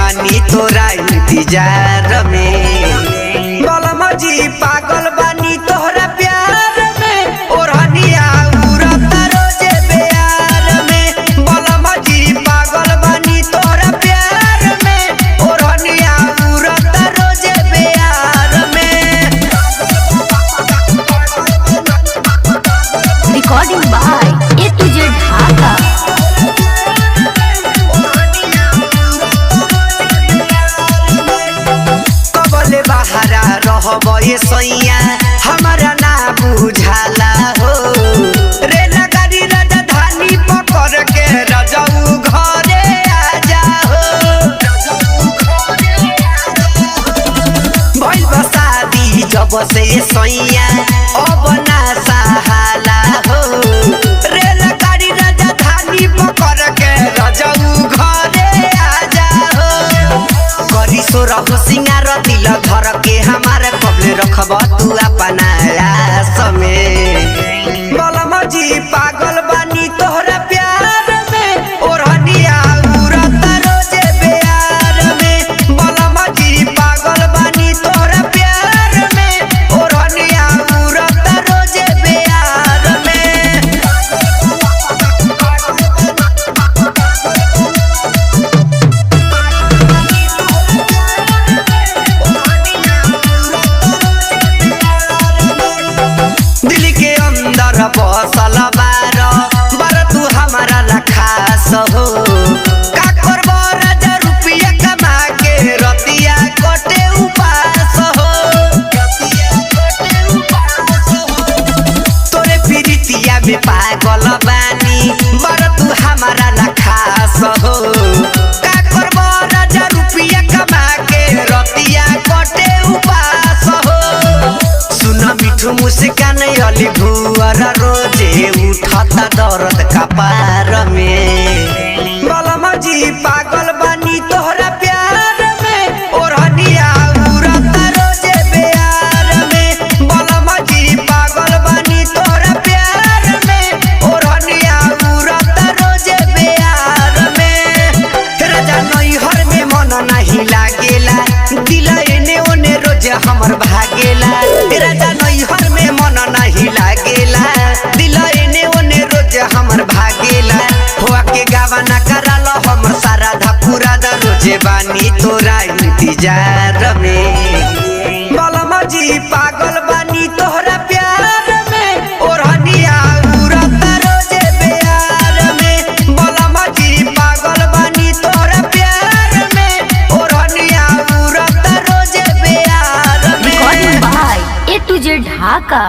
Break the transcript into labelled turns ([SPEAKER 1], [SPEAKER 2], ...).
[SPEAKER 1] बानी तोरा इंतजार में। बलमा जी पागल बानी तोहरा प्यार में, ओढ़निया उड़ता रोजे प्यार में। बलमा जी पागल बानी तोहरा प्यार में, ओढ़निया उड़ता रोजे प्यार में।
[SPEAKER 2] Recording by A to Z Dhaka.
[SPEAKER 1] कबले बहारा रहबे सैया हमारा ना बुझाला हो। रेल गाड़ी राजधानी पकड़ के रजऊ घरे आजा हो। भइल बा शादी जब से सैया अब ना सहाला हो। रेल गाड़ी राजधानी पकड़ के रजऊ घरे आजा हो। करी सो रहो सिंगार दिल धर के हमारे कबले रखब तू अपना आस में। बलमा जी पागल बानी तोहरा प्यार में, ओढ़निया उड़ता रोजे प्यार में। बलमा जी पागल बानी तोहरा प्यार में, ओढ़निया उड़ता रोजे प्यार में। दिल के अंदर बसल बार तू हमारा ला खास हो। का करब राजा रुपया कमा के रतिया कटे उपास हो। तोरे प्रीतिया में पागल बानी बर तू हमारा ला खास हो। का करब राजा रुपया कमा के रतिया कटे उपास हो। सुन मिठू मुस्कान अली भुअर रोजे उठता दर्द कपार में। बलमा जी पागल बानी तोहरा प्यार में, ओढ़निया उड़ता रोजे प्यार में। बलमा जी पागल बानी तोहरा प्यार में, ओढ़निया उड़ता रोजे प्यार में। राजा नैहर में मन नहीं लागेला, दिल एने ओने रोजे हमर भागेला। राजा नैहर में मन नहीं लागेला, दिल एने ओने रोजे हमर भागेला। हुआ के गावा ना कराल हमर सारा धपुरा द रोजे बानी तोरा इंतजार में। बलमा जी पागल बानी तोहरा प्यार में, ओढ़निया उड़ता रोजे प्यार में। बलमा जी पागल बानी तोहरा प्यार में, ओढ़निया उड़ता रोजे प्यार में।
[SPEAKER 2] Recording by A to Z Dhaka.